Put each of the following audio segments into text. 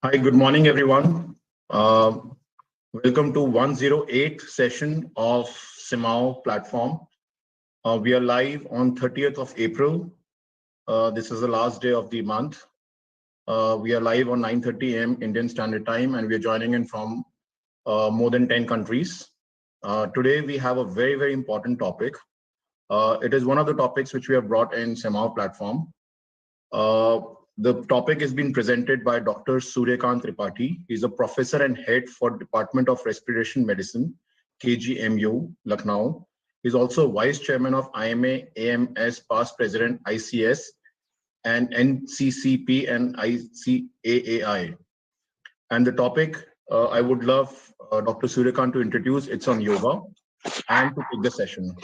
Hi, good morning, everyone. Welcome to 108th session of CMAAO platform. We are live on 30th of April. This is the last day of the month. We are live on 9:30 a.m. Indian Standard Time, and we are joining in from more than 10 countries. Today, we have a very, very important topic. It is one of the topics which we have brought in CMAAO platform. The topic is being presented by Dr. Suryakant Tripathi. He's a professor and head for Department of Respiration Medicine, KGMU, Lucknow. He's also vice chairman of IMA, AMS, past president, ICS, and NCCP and ICAAI. And the topic I would love Dr. Suryakant to introduce. It's on yoga and to take the session.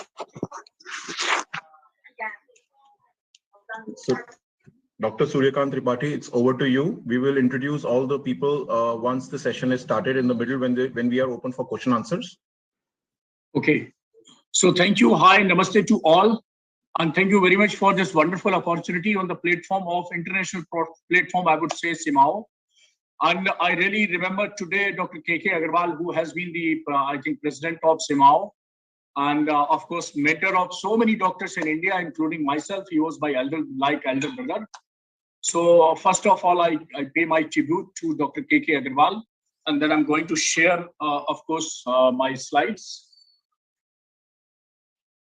So, Dr. Suryakant Tripathi, it's over to you. We will introduce all the people once the session is started in the middle when we are open for question answers. Okay. So thank you. Hi, namaste to all. And thank you very much for this wonderful opportunity on the platform of international platform, I would say CMAAO. And I really remember today Dr. K.K. Agarwal, who has been the, I think, president of CMAAO. And of course, mentor of so many doctors in India, including myself. He was my elder brother. So first of all, I pay my tribute to Dr. K.K. Agarwal, and then I'm going to share, of course, my slides.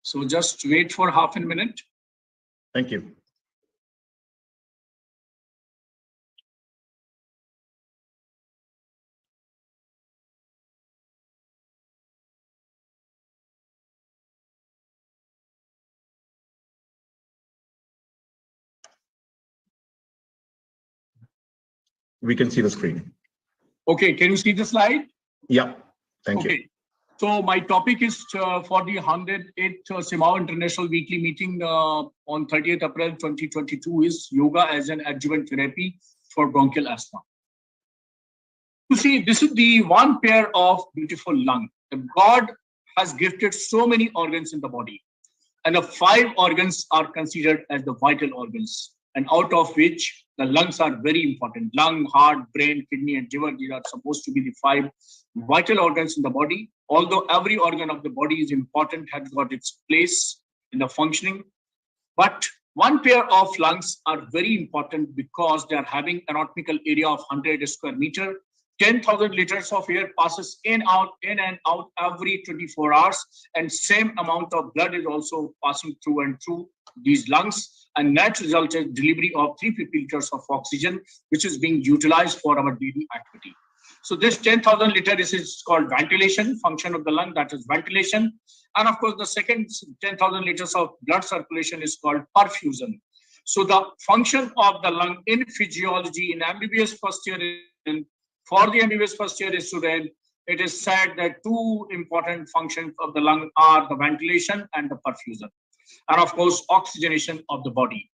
So just wait for half a minute. Thank you. We can see the screen. Okay, can you see the slide? Yeah, thank you. Okay, so my topic is for the 108th CMAAO International Weekly Meeting on 30th April 2022 is Yoga as an Adjuvant Therapy for Bronchial Asthma. You see, this is the one pair of beautiful lungs. God has gifted so many organs in the body, and the 5 organs are considered as the vital organs, and out of which the lungs are very important. Lung, heart, brain, kidney, and liver, these are supposed to be the 5 vital organs in the body. Although every organ of the body is important, has got its place in the functioning. But one pair of lungs are very important because they are having anatomical area of 100 square meter. 10,000 liters of air passes in and out every 24 hours, and same amount of blood is also passing through and through these lungs, and that results in delivery of 350 liters of oxygen, which is being utilized for our daily activity. So this 10,000 liters is called ventilation, function of the lung, that is ventilation. And of course, the second 10,000 liters of blood circulation is called perfusion. So the function of the lung in physiology in MBBS first year, for the MBBS first year student, it is said that 2 important functions of the lung are the ventilation and the perfusion, and of course oxygenation of the body.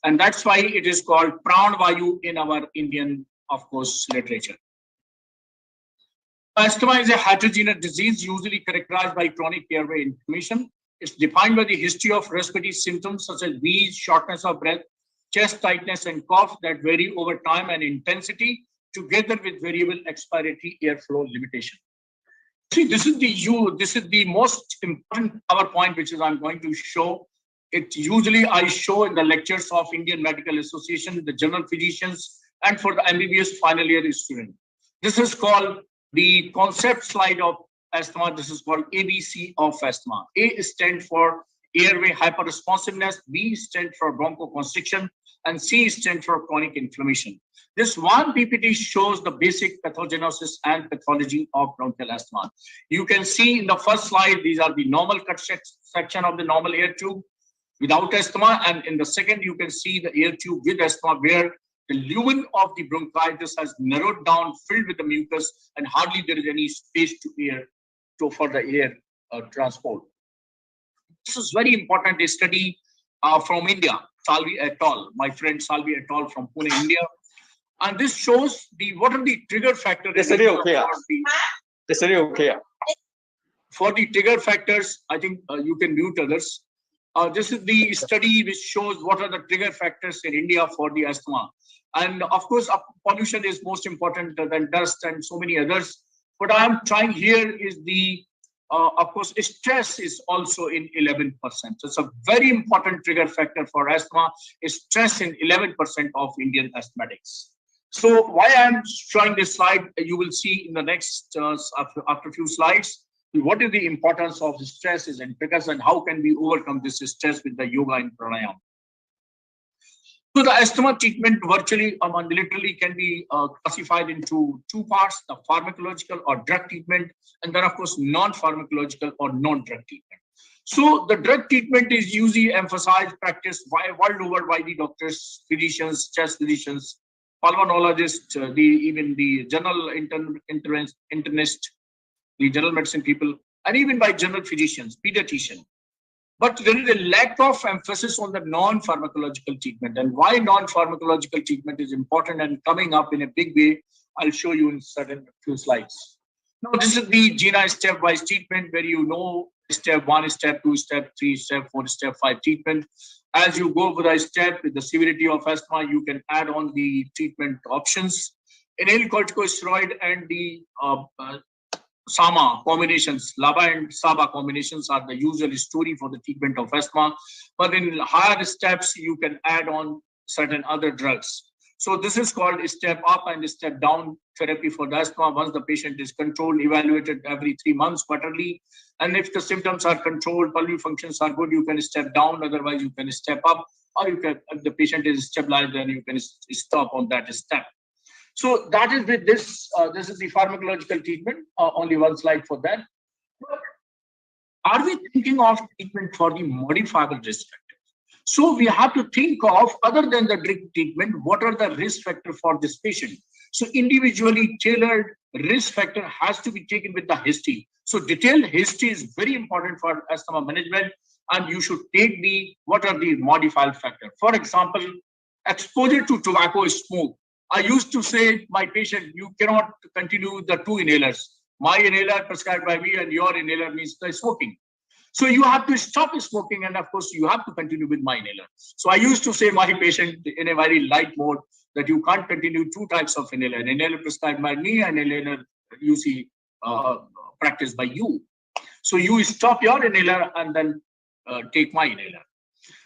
And that's why it is called Pranavayu in our Indian, of course, literature. Asthma is a heterogeneous disease usually characterized by chronic airway inflammation. It's defined by the history of respiratory symptoms such as wheeze, shortness of breath, chest tightness, and cough that vary over time and intensity, together with variable expiratory airflow limitation. See, this is the most important PowerPoint which is I'm going to show. It usually I show in the lectures of Indian Medical Association, the general physicians, and for the MBBS final year student. This is called the concept slide of asthma. This is called ABC of asthma. A stands for airway hyperresponsiveness, B stands for bronchoconstriction, and C stands for chronic inflammation. This one PPT shows the basic pathogenesis and pathology of bronchial asthma. You can see in the first slide, these are the normal cut section of the normal air tube without asthma. And in the second, you can see the air tube with asthma, where the lumen of the bronchitis has narrowed down, filled with the mucus, and hardly there is any space for the air transport. This is very important study from India, Salvi et al., my friend Salvi et al. From Pune, India. And this shows what are the trigger factors. For the trigger factors, I think you can mute others. This is the study which shows what are the trigger factors in India for the asthma. And of course, pollution is most important than dust and so many others. What I am trying here is the, of course, stress is also in 11%. So it's a very important trigger factor for asthma, is stress in 11% of Indian asthmatics. So why I'm showing this slide, you will see in the next, after a few slides, what is the importance of stress is and triggers and how can we overcome this stress with the yoga and pranayama. So the asthma treatment virtually, literally can be classified into two parts, the pharmacological or drug treatment, and then of course, non-pharmacological or non-drug treatment. So the drug treatment is usually emphasized, practiced world over by the doctors, physicians, chest physicians, pulmonologists, even the general internist, the general medicine people, and even by general physicians, pediatrician. But there is a lack of emphasis on the non-pharmacological treatment. And why non-pharmacological treatment is important and coming up in a big way, I'll show you in certain few slides. Now, this is the GINA stepwise treatment where you know step 1, step 2, step 3, step 4, step 5 treatment. As you go for the step with the severity of asthma, you can add on the treatment options. Inhaled corticosteroid and the SAMA combinations, LABA and SABA combinations are the usual story for the treatment of asthma. But in higher steps, you can add on certain other drugs. So this is called step up and step down therapy for the asthma. Once the patient is controlled, evaluated every 3 months quarterly. And if the symptoms are controlled, pulmonary functions are good, you can step down. Otherwise, you can step up. Or you can, if the patient is stabilized, then you can stop on that step. So that is with this, this is the pharmacological treatment, only one slide for that. But are we thinking of treatment for the modifiable risk factors? So we have to think of, other than the drug treatment, what are the risk factors for this patient? So individually tailored risk factor has to be taken with the history. So detailed history is very important for asthma management, and you should take the, what are the modifiable factors? For example, exposure to tobacco smoke. I used to say, my patient, you cannot continue the 2 inhalers. My inhaler prescribed by me and your inhaler means the smoking. So you have to stop smoking, and of course, you have to continue with my inhaler. So I used to say my patient in a very light mode that you can't continue 2 types of inhaler. An inhaler prescribed by me and inhaler you see practiced by you. So you stop your inhaler and then take my inhaler.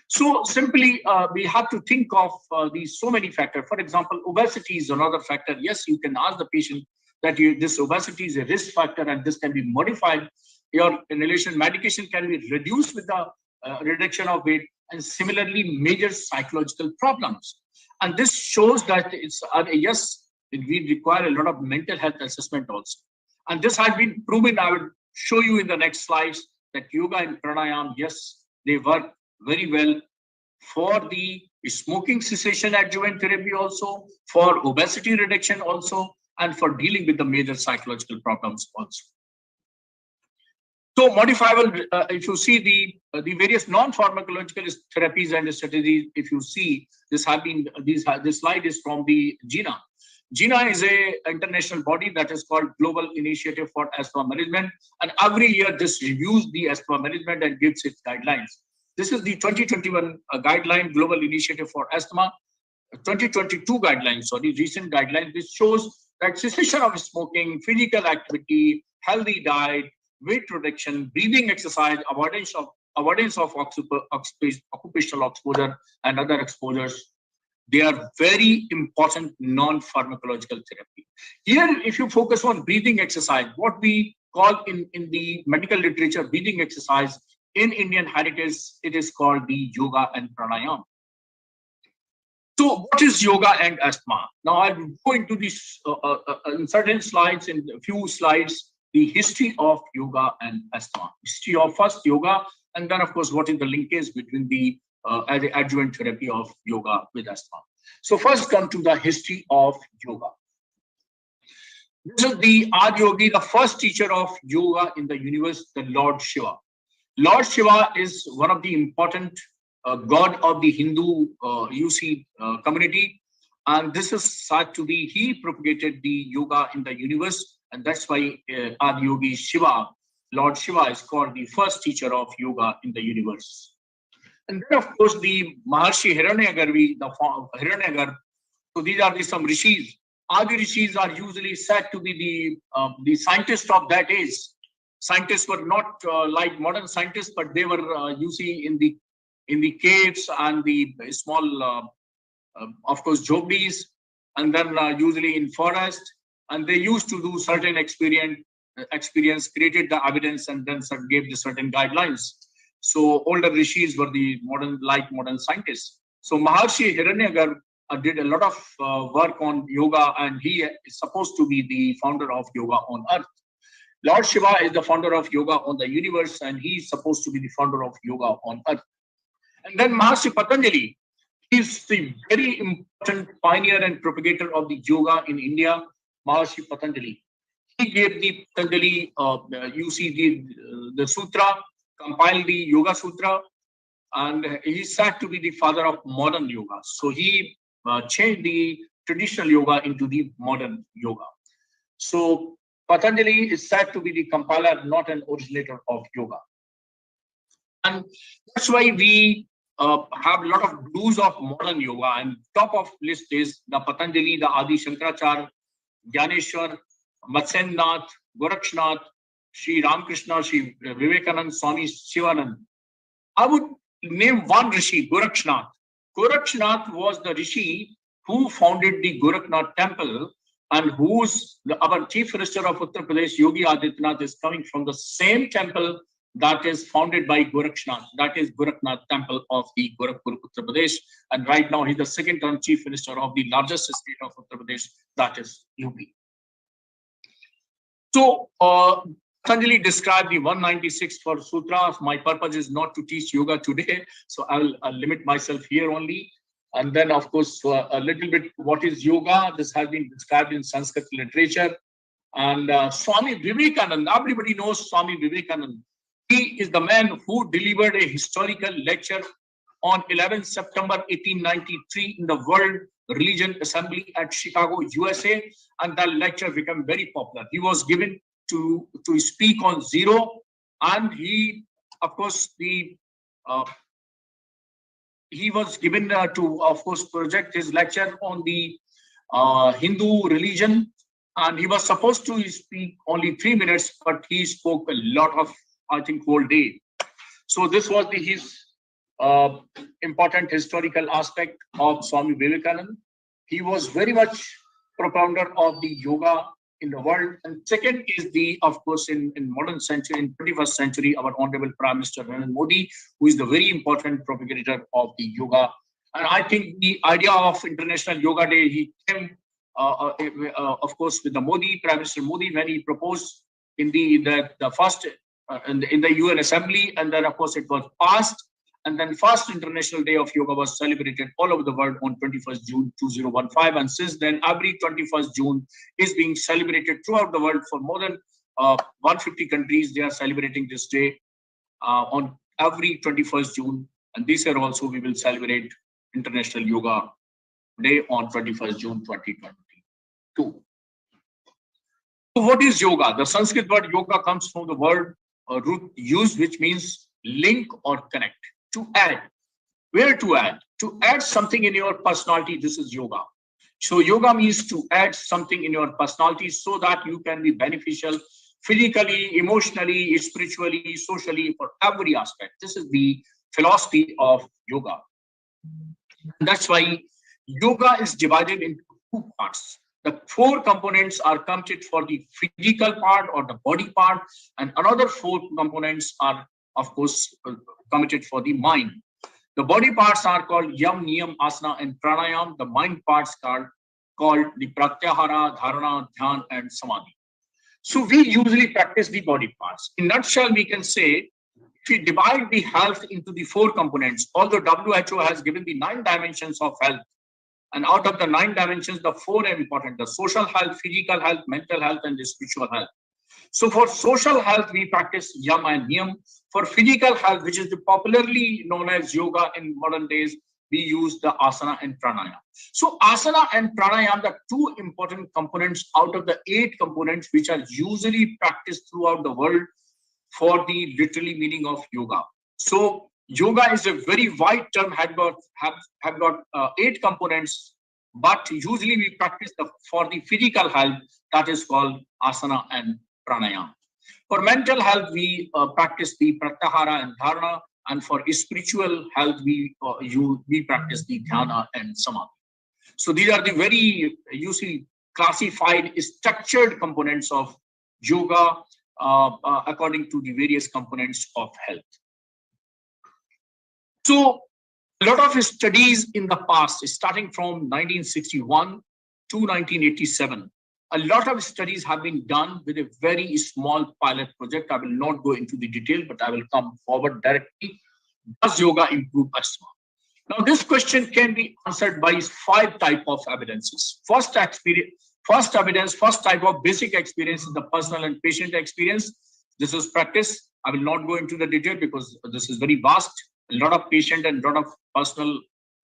So simply, we have to think of these so many factors. For example, obesity is another factor. Yes, you can ask the patient that this obesity is a risk factor and this can be modified. Your inhalation medication can be reduced with the reduction of weight, and similarly, major psychological problems. And this shows that it's, yes, we require a lot of mental health assessment also. And this has been proven. I will show you in the next slides that yoga and pranayama, yes, they work very well for the smoking cessation adjuvant therapy also, for obesity reduction also, and for dealing with the major psychological problems also. So modifiable, if you see the various non-pharmacological therapies and strategies, if you see, this slide is from the GINA. GINA is an international body that is called Global Initiative for Asthma Management. And every year this reviews the asthma management and gives its guidelines. This is the 2021 guideline, Global Initiative for Asthma. 2022 guidelines, sorry, recent guidelines, which shows that cessation of smoking, physical activity, healthy diet, weight reduction, breathing exercise, avoidance of occupational exposure and other exposures, they are very important non-pharmacological therapy. Here, if you focus on breathing exercise, what we call in the medical literature breathing exercise, in Indian heritage, it is called the yoga and pranayama. So what is yoga and asthma? Now I'll go into this in certain slides, in a few slides, the history of yoga and asthma. History of first yoga, and then of course, what is the linkage between the adjuvant therapy of yoga with asthma. So first come to the history of yoga. This is the Adi Yogi, the first teacher of yoga in the universe, the Lord Shiva. Lord Shiva is one of the important god of the Hindu community, and this is said to be, he propagated the yoga in the universe, and that's why Adi Yogi Shiva, Lord Shiva, is called the first teacher of yoga in the universe. And then, of course, the Maharshi Hiranyagar, So these are some rishis. Adi rishis are usually said to be the scientists of that age. Scientists were not like modern scientists, but they were you see in the caves and the small of course jhopis, and then usually in forest, and they used to do certain experience, created the evidence, and then gave the certain guidelines. So older rishis were the modern scientists. So Maharshi Hiranyagar did a lot of work on yoga, and he is supposed to be the founder of yoga on earth. Lord Shiva is the founder of yoga on the universe, and he is supposed to be the founder of yoga on earth. And then Maharshi Patanjali is the very important pioneer and propagator of the yoga in India, Maharshi Patanjali. He gave the Patanjali, you see the sutra, compiled the Yoga Sutra, and he is said to be the father of modern yoga. So he changed the traditional yoga into the modern yoga. So Patanjali is said to be the compiler, not an originator of yoga. And that's why we have a lot of gurus of modern yoga, and top of list is the Patanjali, the Adi Shankaracharya, Gyaneshwar, Matsyendranath, Gorakshnath, Sri Ramakrishna, Sri Vivekananda, Swami Shivanand. I would name one Rishi, Gorakshnath. Gorakshnath was the Rishi who founded the Gorakhnath temple, and our Chief Minister of Uttar Pradesh, Yogi Adityanath, is coming from the same temple that is founded by Gorakshnath. That is Gorakhnath temple of the Gorakhpur, Uttar Pradesh. And right now he's the second term Chief Minister of the largest state of Uttar Pradesh, that is UP. So Patanjali described the 196 for sutras. My purpose is not to teach yoga today, so I'll limit myself here only. And then, of course, a little bit what is yoga. This has been described in Sanskrit literature. And Swami Vivekananda, everybody knows Swami Vivekananda. He is the man who delivered a historical lecture on 11 September 1893 in the World Religion Assembly at Chicago, USA, and that lecture became very popular. He was given to speak on zero, and he, of course, he was given to, of course, project his lecture on the Hindu religion, and he was supposed to speak only 3 minutes, but he spoke a lot of, I think, whole day. So this was his important historical aspect of Swami Vivekananda. He was very much propounder of the yoga in the world. And second is of course, in modern century, in 21st century, our Honorable Prime Minister Narendra Modi, who is the very important propagator of the yoga. And I think the idea of International Yoga Day, he came, of course, with the Prime Minister Modi, when he proposed in the first in the UN Assembly, and then of course it was passed. And then first International Day of Yoga was celebrated all over the world on 21st June 2015. And since then, every 21st June is being celebrated throughout the world. For more than 150 countries, they are celebrating this day on every 21st June. And this year also, we will celebrate International Yoga Day on 21st June 2022. So what is yoga? The Sanskrit word yoga comes from the word root used, which means link or connect. To add. Where to add? To add something in your personality, this is yoga. So yoga means to add something in your personality so that you can be beneficial physically, emotionally, spiritually, socially, for every aspect. This is the philosophy of yoga. And that's why yoga is divided into 2 parts. The 4 components are counted for the physical part or the body part, and another 4 components are, of course, committed for the mind. The body parts are called Yam, Niyam, Asana, and Pranayam. The mind parts are called the Pratyahara, Dharana, Dhyan, and Samadhi. So we usually practice the body parts. In a nutshell, we can say, if we divide the health into the 4 components, although WHO has given the 9 dimensions of health, and out of the 9 dimensions, the 4 are important: the social health, physical health, mental health, and the spiritual health. So for social health, we practice Yam and Niyam. For physical health, which is popularly known as yoga in modern days, we use the asana and pranayama. So asana and pranayama, the 2 important components out of the 8 components which are usually practiced throughout the world for the literally meaning of yoga. So yoga is a very wide term, have got 8 components, but usually we practice for the physical health, that is called asana and pranayama. For mental health, we practice the pratyahara and dharana, and for spiritual health, we practice the dhyana and samadhi. So these are the very usually classified, structured components of yoga according to the various components of health. So a lot of studies in the past, starting from 1961 to 1987, a lot of studies have been done with a very small pilot project. I will not go into the detail, but I will come forward directly. Does yoga improve asthma? Now, this question can be answered by 5 types of evidences. First type of basic experience is the personal and patient experience. This is practice. I will not go into the detail because this is very vast. A lot of patient and a lot of personal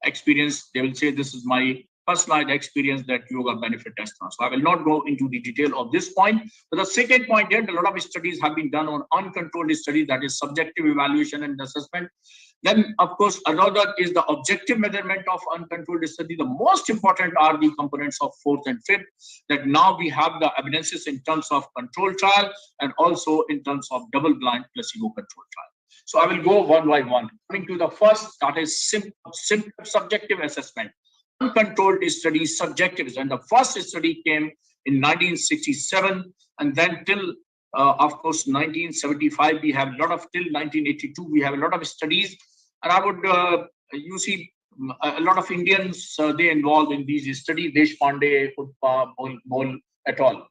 experience. They will say this is my personalized experience that yoga benefit asthma. So I will not go into the detail of this point. But the second point here, a lot of studies have been done on uncontrolled studies, that is subjective evaluation and assessment. Then, of course, another is the objective measurement of uncontrolled study. The most important are the components of 4th and 5th, that now we have the evidences in terms of control trial and also in terms of double-blind placebo control trial. So I will go one by one. Coming to the first, that is subjective assessment. Uncontrolled studies, subjective, and the first study came in 1967, and then till of course 1975 we have a lot of, till 1982 we have a lot of studies, and I would you see a lot of Indians they involved in these studies, Deshpande, Utpa, Bol et al.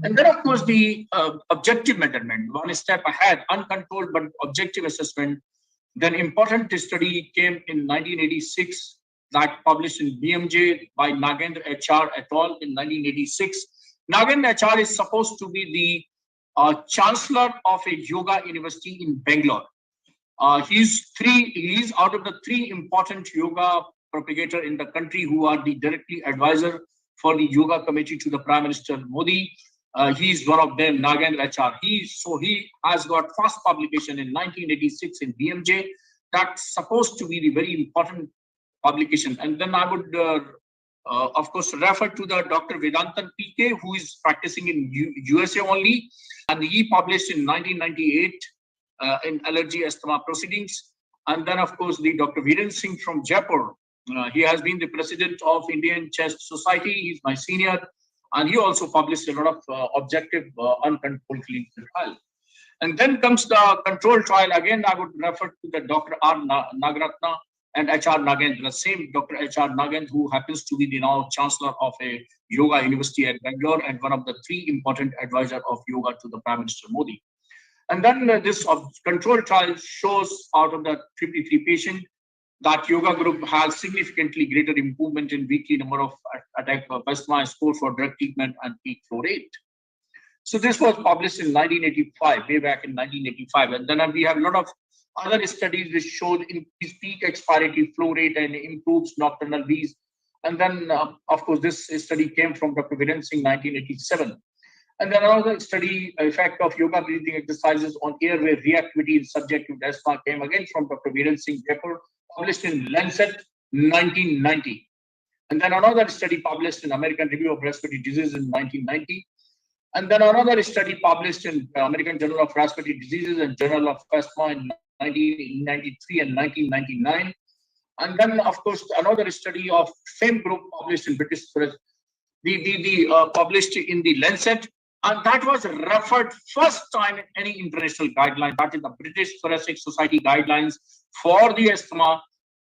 And then of course the objective measurement, one step ahead, uncontrolled but objective assessment. Then important study came in 1986, that published in BMJ by Nagendra HR et al. In 1986. Nagendra HR is supposed to be the chancellor of a yoga university in Bangalore. He's out of the 3 important yoga propagator in the country who are the directly advisor for the yoga committee to the Prime Minister Modi. He's one of them, Nagendra HR. He has got first publication in 1986 in BMJ. That's supposed to be the very important publication. And then I would, of course, refer to the Dr. Vedantan PK, who is practicing in USA only. And he published in 1998 in Allergy Asthma Proceedings. And then, of course, the Dr. Viren Singh from Jaipur. He has been the president of Indian Chest Society. He's my senior. And he also published a lot of objective uncontrolled clinical trial. And then comes the control trial. Again, I would refer to the Dr. R. Nagaratna and HR Nagendra, same Dr. HR Nagendra, who happens to be the now chancellor of a yoga university at Bangalore and one of the 3 important advisors of yoga to the Prime Minister Modi. And then this control trial shows out of the 53 patients that yoga group has significantly greater improvement in weekly number of attack of asthma, score for drug treatment, and peak flow rate. So this was published in 1985, way back in 1985. And then we have a lot of other studies which showed increased peak expiratory flow rate and improves nocturnal wheeze. And then, of course, this study came from Dr. Viren Singh, 1987. And then another study, effect of yoga breathing exercises on airway reactivity in subject with asthma, came again from Dr. Viren Singh, Jaipur, published in Lancet, 1990. And then another study published in American Review of Respiratory Diseases in 1990. And then another study published in American Journal of Respiratory Diseases and Journal of Asthma in 1993 and 1999. And then, of course, another study of same group published in British Press, published in the Lancet, and that was referred first time in any international guideline, that is the British Thoracic Society guidelines for the asthma,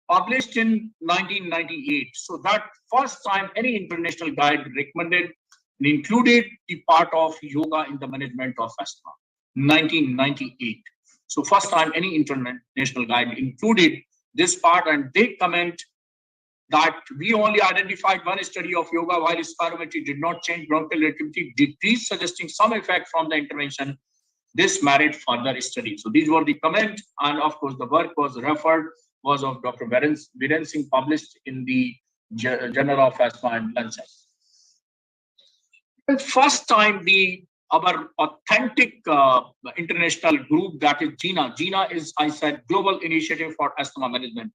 published in 1998. So that first time any international guide recommended and included the part of yoga in the management of asthma, 1998. So first time any international guide included this part, and they comment that we only identified one study of yoga while spirometry did not change bronchial activity, decrease, suggesting some effect from the intervention. This merit further study. So these were the comments, and of course the work was referred was of Dr. Viren Singh, published in the Journal of Asthma and Lancet. The first time the our authentic international group, that is GINA. GINA is, I said, Global Initiative for Asthma Management.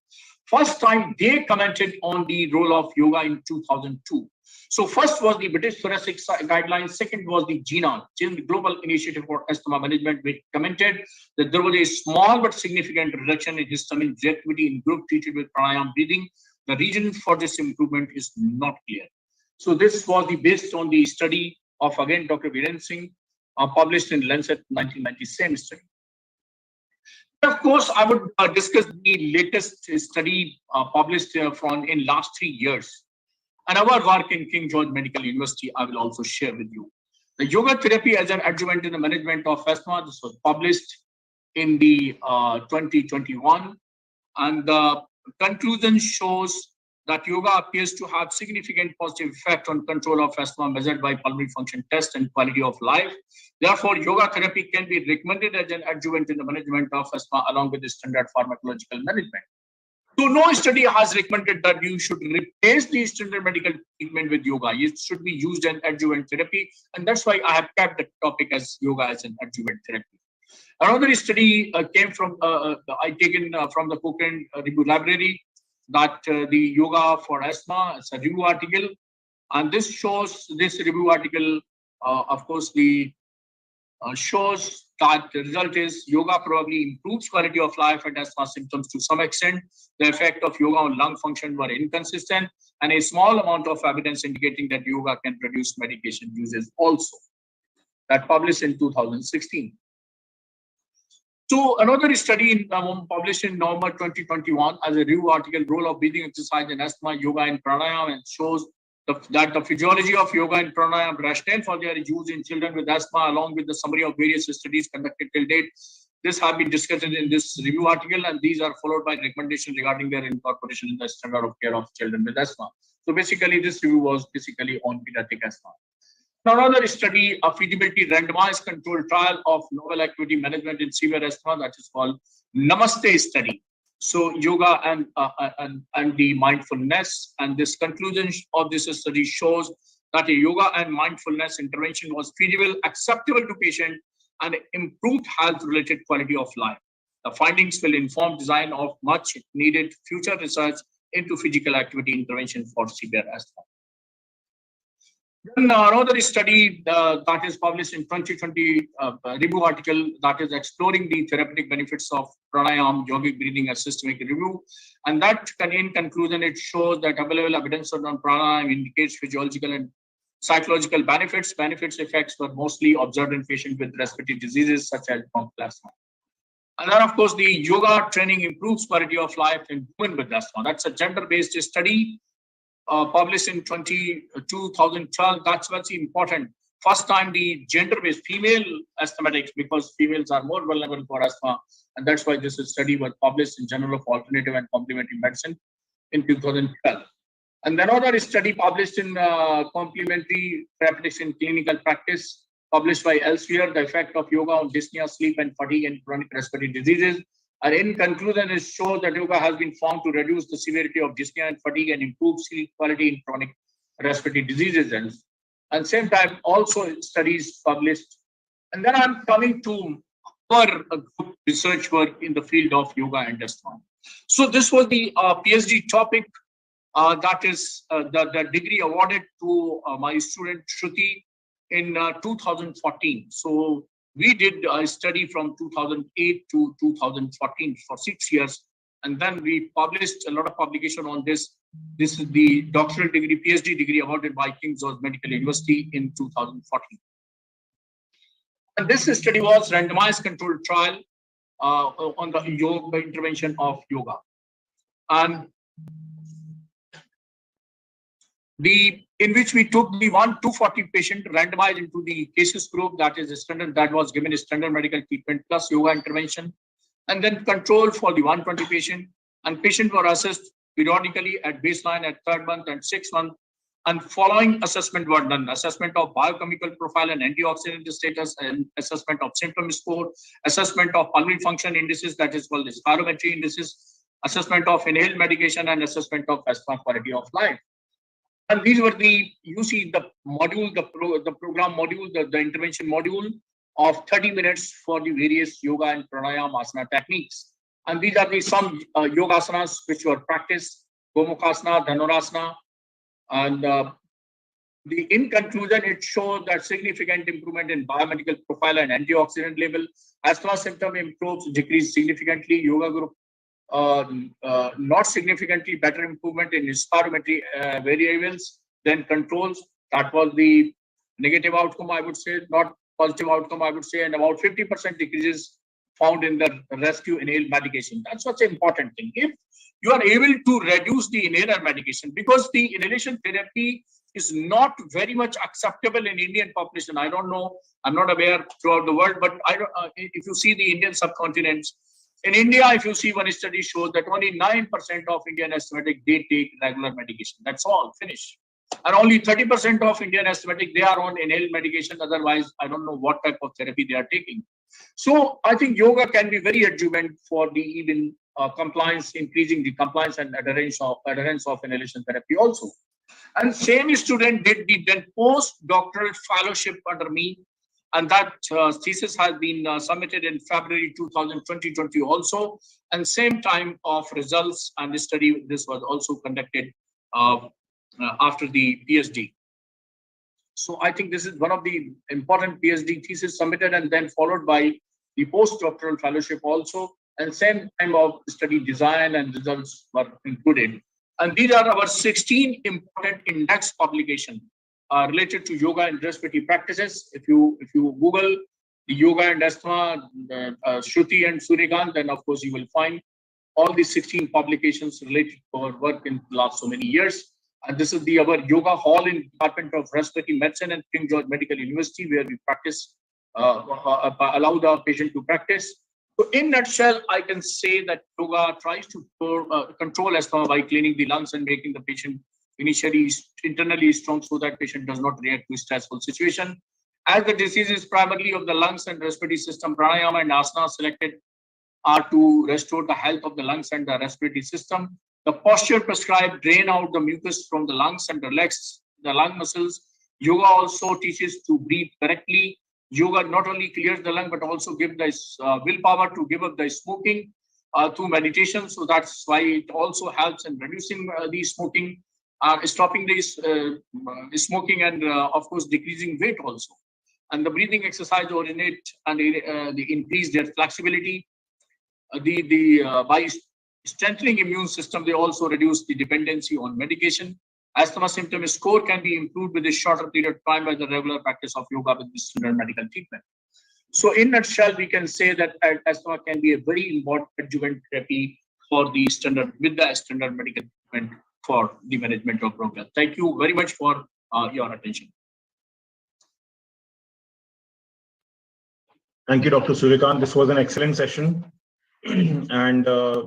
First time they commented on the role of yoga in 2002. So first was the British Thoracic Guidelines, second was the GINA, Global Initiative for Asthma Management, which commented that there was a small but significant reduction in histamine reactivity in group treated with pranayama breathing. The reason for this improvement is not clear. So this was based on the study of, again, Dr. Viren Singh, published in Lancet 1997 study. Of course, I would discuss the latest study published in last 3 years. And our work in King George Medical University, I will also share with you. The yoga therapy as an adjuvant in the management of asthma, this was published in the 2021. And the conclusion shows that yoga appears to have significant positive effect on control of asthma measured by pulmonary function test and quality of life. Therefore, yoga therapy can be recommended as an adjuvant in the management of asthma along with the standard pharmacological management. So no study has recommended that you should replace the standard medical treatment with yoga. It should be used as adjuvant therapy. And that's why I have kept the topic as yoga as an adjuvant therapy. Another study came from, from the Cochrane Review Library, that the yoga for asthma, it's a review article. And this shows, this review article, of course, shows that the result is yoga probably improves quality of life and asthma symptoms to some extent. The effect of yoga on lung function were inconsistent, and a small amount of evidence indicating that yoga can reduce medication uses also. That published in 2016. So another study published in November 2021 as a review article, role of breathing exercise in asthma, yoga and pranayama, and shows that the physiology of yoga and pranayama, rationale for their use in children with asthma, along with the summary of various studies conducted till date. This have been discussed in this review article, and these are followed by recommendations regarding their incorporation in the standard of care of children with asthma. So basically, this review was basically on pediatric asthma. Now, another study, a feasibility randomized controlled trial of novel activity management in severe asthma, that is called Namaste study. So yoga and the mindfulness, and this conclusion of this study shows that a yoga and mindfulness intervention was feasible, acceptable to patient, and improved health-related quality of life. The findings will inform design of much needed future research into physical activity intervention for severe asthma. Then another study that is published in 2020 review article, that is exploring the therapeutic benefits of pranayama, yogic breathing as systemic review. And that in conclusion, it shows that available evidence on pranayama indicates physiological and psychological benefits. Benefits effects were mostly observed in patients with respiratory diseases such as bronchial asthma. And then, of course, the yoga training improves quality of life in women with asthma. That's a gender-based study. Published in 2012, that's what's important. First time the gender-based female asthmatics, because females are more vulnerable for asthma, and that's why this study was published in Journal of Alternative and Complementary Medicine in 2012. And then another study published in Complementary Therapeutics in Clinical Practice, published by Elsewhere, the effect of yoga on dyspnea, sleep, and fatigue in chronic respiratory diseases. And in conclusion, it shows that yoga has been found to reduce the severity of dyspnea and fatigue and improve sleep quality in chronic respiratory diseases. And same time, also studies published. And then I'm coming to our group research work in the field of yoga and asthma. So this was the PhD topic. That is the degree awarded to my student Shruti in 2014. So we did a study from 2008 to 2014 for 6 years. And then we published a lot of publication on this. This is the doctoral degree, PhD degree awarded by King George Medical University in 2014. And this study was randomized controlled trial on the yoga intervention of yoga. And in which we took the 240 patient randomized into the cases group, that is a standard, that was given a standard medical treatment plus yoga intervention, and then control for the 120 patient, and patient were assessed periodically at baseline, at 3rd month and 6th month, and following assessment were done: assessment of biochemical profile and antioxidant status, and assessment of symptom score, assessment of pulmonary function indices, that is called the spirometry indices, assessment of inhaled medication, and assessment of asthma quality of life. And these were you see the module, the program module, the intervention module of 30 minutes for the various yoga and pranayama asana techniques. And these are some yoga asanas which were practiced: Gomukhasana, Dhanurasana. And in conclusion, it showed that significant improvement in biomedical profile and antioxidant level. Asthma symptom improves, decreased significantly. Yoga group, not significantly better improvement in spirometry variables than controls. That was the negative outcome, I would say, not positive outcome, I would say, and about 50% decreases found in the rescue inhaled medication. That's what's an important thing. If you are able to reduce the inhaler medication, because the inhalation therapy is not very much acceptable in Indian population. I don't know, I'm not aware throughout the world, but if you see the Indian subcontinent, in India, if you see, one study shows that only 9% of Indian asthmatic, they take regular medication. That's all, finish. And only 30% of Indian asthmatic, they are on inhaled medication. Otherwise, I don't know what type of therapy they are taking. So I think yoga can be very adjuvant for the even compliance, increasing the compliance and adherence of inhalation therapy also. And same student did the then postdoctoral fellowship under me, and that thesis has been submitted in February 2020 also. And same time of results and the study, this was also conducted after the PhD. So I think this is one of the important PhD thesis submitted and then followed by the postdoctoral fellowship also. And same time of study design and results were included. And these are our 16 important index publications related to yoga and respiratory practices. If you Google the yoga and asthma, Shruti and Suryakant, then of course you will find all these 16 publications related to our work in the last so many years. And this is our yoga hall in Department of Respiratory Medicine and King George Medical University, where we practice, allow the patient to practice. So in nutshell, I can say that yoga tries to control asthma by cleaning the lungs and making the patient initially internally strong so that patient does not react to stressful situation. As the disease is primarily of the lungs and respiratory system, pranayama and asana selected are to restore the health of the lungs and the respiratory system. The posture prescribed drain out the mucus from the lungs and relax the lung muscles. Yoga also teaches to breathe correctly. Yoga not only clears the lung, but also gives the willpower to give up the smoking through meditation. So that's why it also helps in reducing the smoking, stopping the smoking, and of course decreasing weight also. And the breathing exercise orientate and the increase their flexibility. By strengthening immune system, they also reduce the dependency on medication. Asthma symptom score can be improved with a shorter period of time by the regular practice of yoga with the standard medical treatment. So in nutshell, we can say that asthma can be a very important adjuvant therapy for the standard medical treatment for the management of bronchial. Thank you very much for your attention. Thank you, Dr. Suryakant. This was an excellent session. And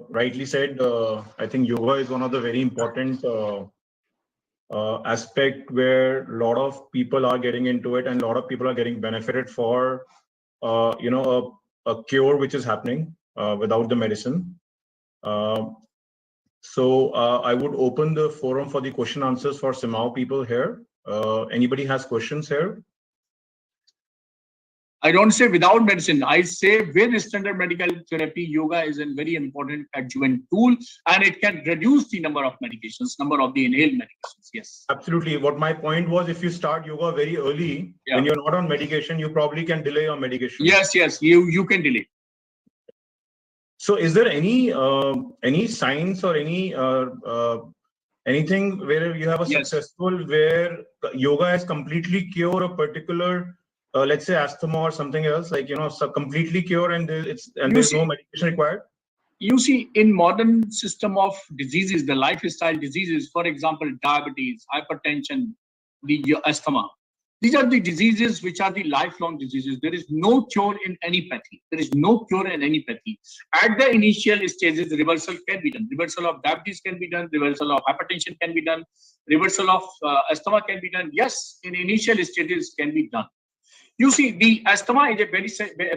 rightly said, I think yoga is one of the very important aspect where a lot of people are getting into it and a lot of people are getting benefited for, a cure which is happening without the medicine. So I would open the forum for the question answers for CMAAO people here. Anybody has questions here? I don't say without medicine. I say with standard medical therapy, yoga is a very important adjuvant tool, and it can reduce the number of medications, number of the inhaled medications. Yes. Absolutely. What my point was, if you start yoga very early, when you're not on medication, you probably can delay your medication. Yes, you can delay. So is there any science or anything where you have a successful where yoga has completely cured a particular let's say asthma or something else, like completely cure and there's no medication required? You see, in modern system of diseases, the lifestyle diseases, for example, diabetes, hypertension, the asthma, these are the diseases which are the lifelong diseases. There is no cure in any pathy. There is no cure in any pathy. At the initial stages, reversal can be done. Reversal of diabetes can be done. Reversal of hypertension can be done. Reversal of asthma can be done. Yes, in initial stages can be done. You see, the asthma is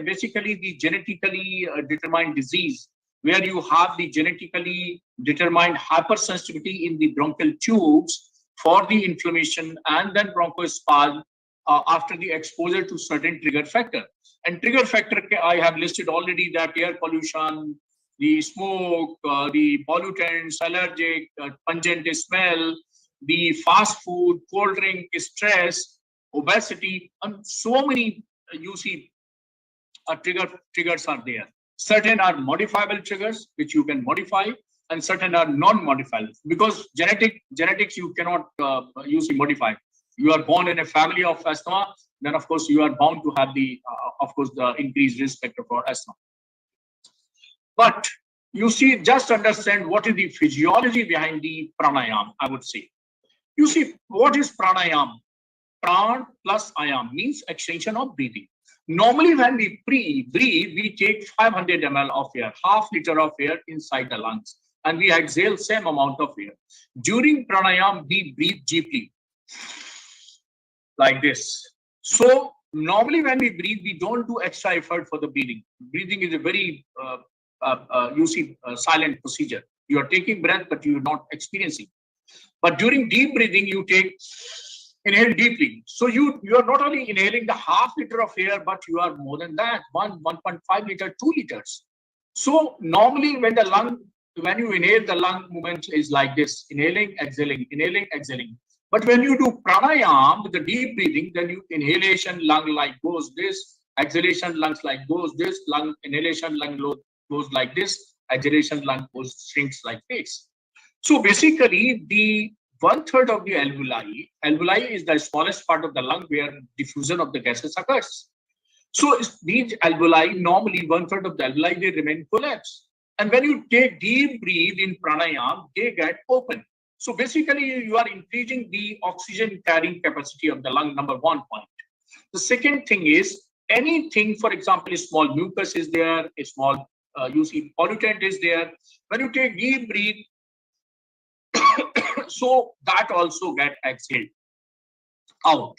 basically the genetically determined disease where you have the genetically determined hypersensitivity in the bronchial tubes for the inflammation and then bronchospasm after the exposure to certain trigger factor. And trigger factor, I have listed already that air pollution, the smoke, the pollutants, allergic, pungent smell, the fast food, cold drink, stress, obesity, and so many you see triggers are there. Certain are modifiable triggers which you can modify, and certain are non-modifiable because genetics you cannot modify. You are born in a family of asthma, then of course you are bound to have the the increased risk factor for asthma. But you see, just understand what is the physiology behind the pranayam, I would say. You see, what is pranayam? Pran plus ayam means extension of breathing. Normally, when we breathe, we take 500 ml of air, half liter of air inside the lungs, and we exhale same amount of air. During pranayam, we breathe deeply, like this. So normally, when we breathe, we don't do extra effort for the breathing. Breathing is a very silent procedure. You are taking breath, but you are not experiencing. But during deep breathing, you inhale deeply. So you are not only inhaling the half liter of air, but you are more than that, 1.5 liter, 2 liters. So normally when you inhale, the lung movement is like this, inhaling, exhaling, inhaling, exhaling. But when you do pranayam with the deep breathing, then you inhalation, lung like goes this, exhalation, lungs like goes this, lung inhalation, lung goes like this, exhalation, lung goes shrinks like this. So basically, the 1/3 of the alveoli is the smallest part of the lung where diffusion of the gases occurs. So these alveoli, normally 1/3 of the alveoli, they remain collapsed. And when you take deep breathe in pranayam, they get open. So basically, you are increasing the oxygen carrying capacity of the lung, number 1 point. The second thing is anything, for example, a small mucus is there, a small pollutant is there. When you take deep breathe, so that also get exhaled out.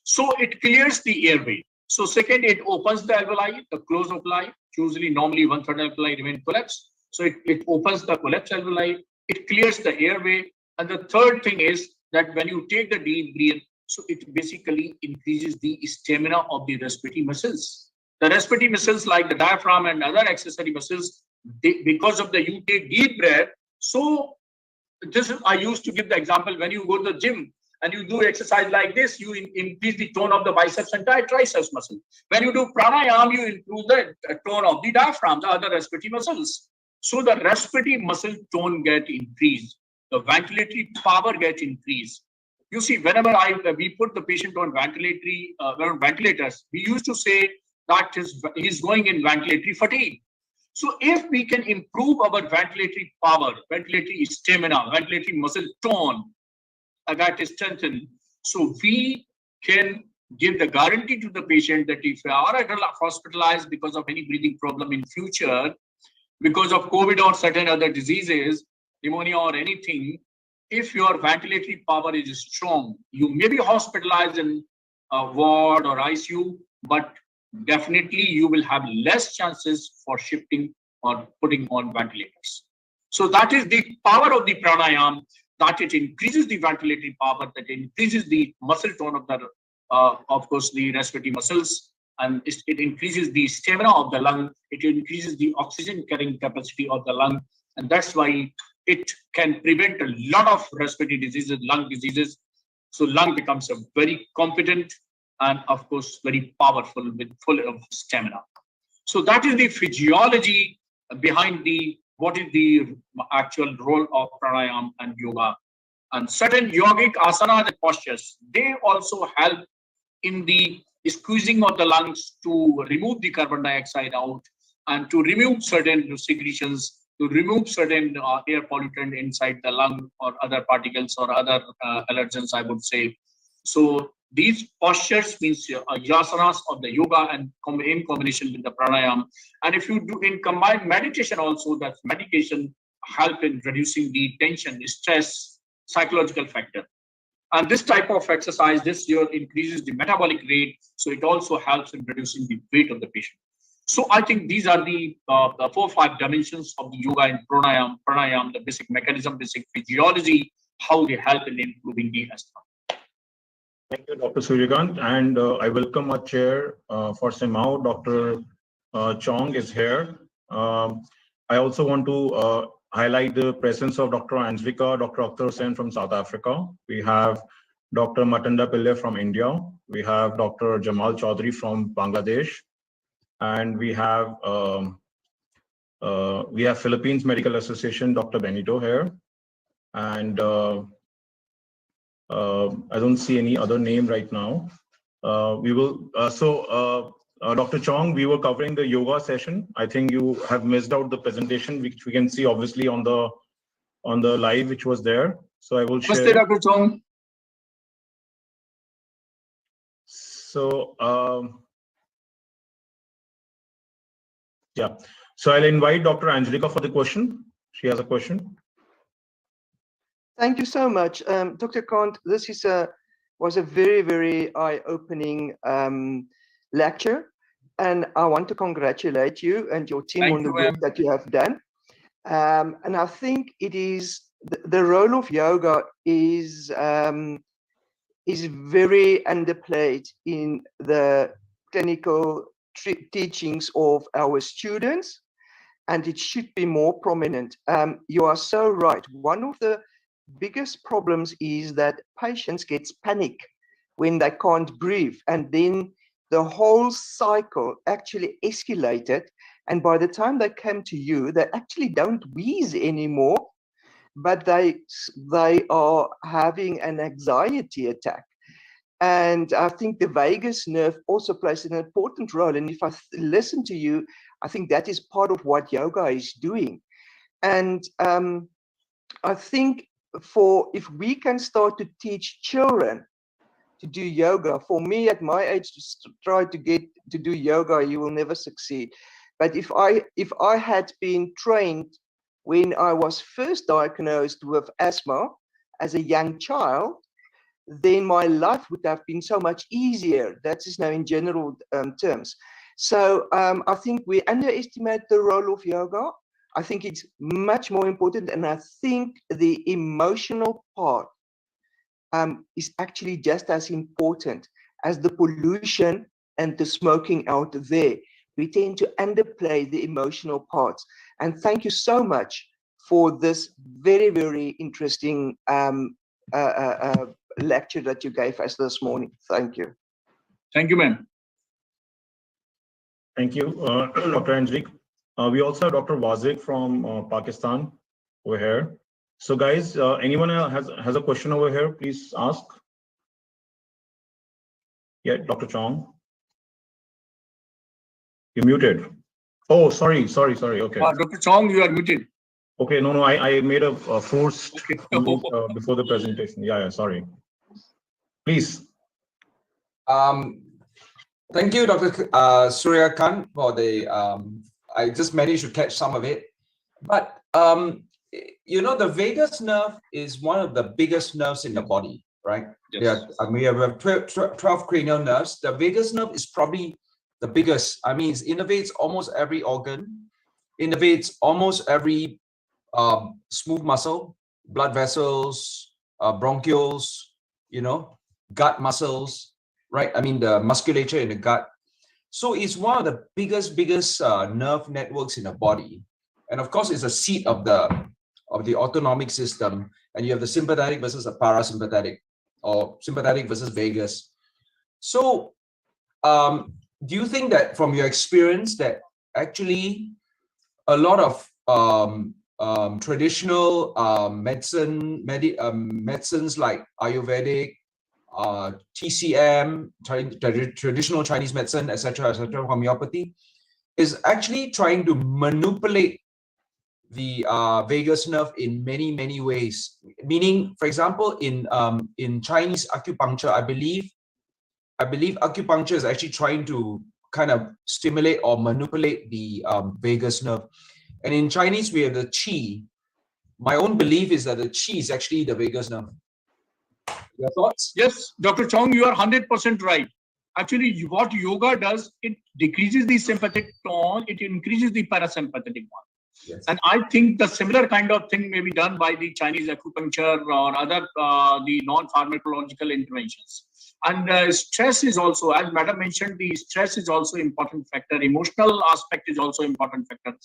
So it clears the airway. So second, it opens the alveoli, the closed alveoli. Usually, normally 1/3 alveoli remain collapsed. So it opens the collapsed alveoli. It clears the airway. And the third thing is that when you take the deep breath, so it basically increases the stamina of the respiratory muscles. The respiratory muscles like the diaphragm and other accessory muscles, because of the you take deep breath. So I used to give the example when you go to the gym and you do exercise like this, you increase the tone of the biceps and triceps muscle. When you do pranayam, you improve the tone of the diaphragm, the other respiratory muscles. So the respiratory muscle tone get increased, the ventilatory power get increased. You see, whenever we put the patient on ventilators, we used to say that he's going in ventilatory fatigue. So if we can improve our ventilatory power, ventilatory stamina, ventilatory muscle tone, that is strengthened, so we can give the guarantee to the patient that if you are hospitalized because of any breathing problem in future, because of COVID or certain other diseases, pneumonia or anything, if your ventilatory power is strong, you may be hospitalized in a ward or ICU, but definitely you will have less chances for shifting or putting on ventilators. So that is the power of the pranayam, that it increases the ventilatory power, that increases the muscle tone of the, of course, the respiratory muscles, and it increases the stamina of the lung, it increases the oxygen carrying capacity of the lung, and that's why it can prevent a lot of respiratory diseases, lung diseases. So lung becomes a very competent and of course very powerful with full of stamina. So that is the physiology behind what is the actual role of pranayam and yoga. And certain yogic asanas and postures, they also help in the squeezing of the lungs to remove the carbon dioxide out and to remove certain secretions, to remove certain air pollutant inside the lung or other particles or other allergens, I would say. So these postures means yasanas of the yoga and in combination with the pranayam. And if you do in combined meditation also, that meditation help in reducing the tension, stress, psychological factor. And this type of exercise this year increases the metabolic rate. So it also helps in reducing the weight of the patient. So I think these are the 4 or 5 dimensions of the yoga and pranayam, the basic mechanism, basic physiology, how they help in improving the asthma. Thank you, Dr. Suryakant. And I welcome our chair for CMAAO, Dr. Chong is here. I also want to highlight the presence of Dr. Anjlika, Dr. Akhtar Hussain from South Africa. We have Dr. Matanda Pillai from India. We have Dr. Jamal Chaudhary from Bangladesh. And we have Philippines Medical Association, Dr. Benito here. And I don't see any other name right now. Dr. Chong, we were covering the yoga session. I think you have missed out the presentation, which we can see obviously on the live, which was there. So I will share. Namaste, Dr. Chong. So yeah. So I'll invite Dr. Anjlika for the question. She has a question. Thank you so much, Dr. Kant. This was a very, very eye-opening lecture, and I want to congratulate you and your team on the work that you have done. And I think it is the role of yoga is very underplayed in the clinical teachings of our students, and it should be more prominent. You are so right. One of the biggest problems is that patients get panic when they can't breathe, and then the whole cycle actually escalated, and by the time they come to you, they actually don't wheeze anymore, but they are having an anxiety attack. And I think the vagus nerve also plays an important role, and if I listen to you, I think that is part of what yoga is doing. And I think if we can start to teach children to do yoga, for me at my age to try to get to do yoga, you will never succeed. But if I had been trained when I was first diagnosed with asthma as a young child, then my life would have been so much easier. That is now in general terms. So I think we underestimate the role of yoga. I think it's much more important, and I think the emotional part is actually just as important as the pollution and the smoking out there. We tend to underplay the emotional parts. And thank you so much for this very, very interesting lecture that you gave us this morning. Thank you. Thank you, ma'am. Thank you, Dr. Anjlik. We also have Dr. Wazik from Pakistan over here. So guys, anyone has a question over here, please ask. Yeah, Dr. Chong. You're muted. Oh, sorry. Okay. Dr. Chong, you are muted. Okay, no, I made a forced mute, before the presentation. Yeah, sorry. Please. Thank you, Dr. Suryakant, for the, I just managed to catch some of it. But, you know, the vagus nerve is one of the biggest nerves in the body, right? Yes. Yeah, we have 12 cranial nerves. The vagus nerve is probably the biggest. I mean, it innervates almost every organ, innervates almost every smooth muscle, blood vessels, bronchioles, you know, gut muscles, right? I mean, the musculature in the gut. So it's one of the biggest nerve networks in the body. And of course, it's a seat of the autonomic system. And you have the sympathetic versus the parasympathetic, or sympathetic versus vagus. So do you think that from your experience that actually a lot of traditional medicines like Ayurvedic, TCM, traditional Chinese medicine, etc., homeopathy, is actually trying to manipulate the vagus nerve in many ways? Meaning, for example, in Chinese acupuncture, I believe acupuncture is actually trying to kind of stimulate or manipulate the vagus nerve. And in Chinese, we have the qi. My own belief is that the qi is actually the vagus nerve. Your thoughts? Yes, Dr. Chong, you are 100% right. Actually, what yoga does, it decreases the sympathetic tone, it increases the parasympathetic one. Yes. And I think the similar kind of thing may be done by the Chinese acupuncture or other the non-pharmacological interventions. And stress is also, as Madam mentioned, the stress is also important factor. Emotional aspect is also important factor.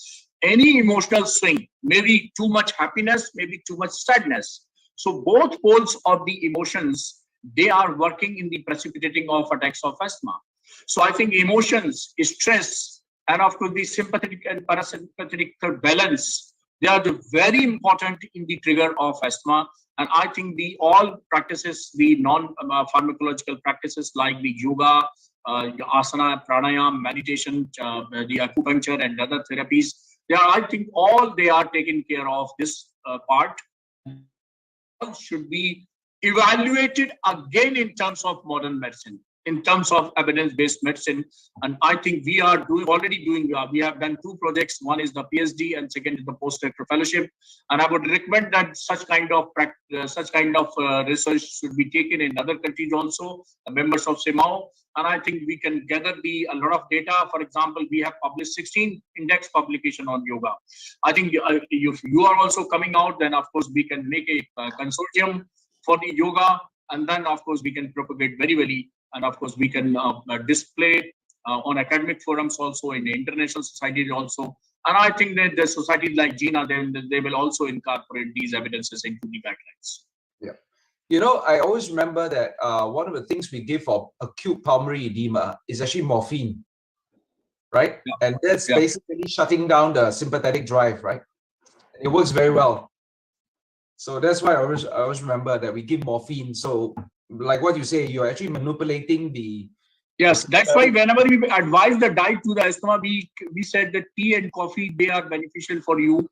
Any emotional swing, maybe too much happiness, maybe too much sadness. So both poles of the emotions, they are working in the precipitating of attacks of asthma. So I think emotions, stress, and of course the sympathetic and parasympathetic balance, they are very important in the trigger of asthma. And I think the all practices, the non-pharmacological practices like the yoga, asana, pranayama, meditation, the acupuncture and other therapies, they are, I think all they are taken care of this part. All should be evaluated again in terms of modern medicine, in terms of evidence-based medicine. And I think we are already doing, we have done 2 projects. One is the PhD and second is the postdoctoral fellowship. And I would recommend that such kind of research should be taken in other countries also, members of CMAAO. And I think we can gather a lot of data. For example, we have published 16 index publication on yoga. I think if you are also coming out, then of course we can make a consortium for the yoga. And then of course we can propagate very well. And of course, we can display on academic forums also, in the international societies also. And I think that the societies like GINA, they will also incorporate these evidences into the guidelines. Yeah. You know, I always remember that one of the things we give for acute pulmonary edema is actually morphine, right? Yeah. And that's basically shutting down the sympathetic drive, right? It works very well. So that's why I always remember that we give morphine. So like what you say, you're actually manipulating the... Yes, that's why whenever we advise the diet to the asthma, we said that tea and coffee, they are beneficial for you.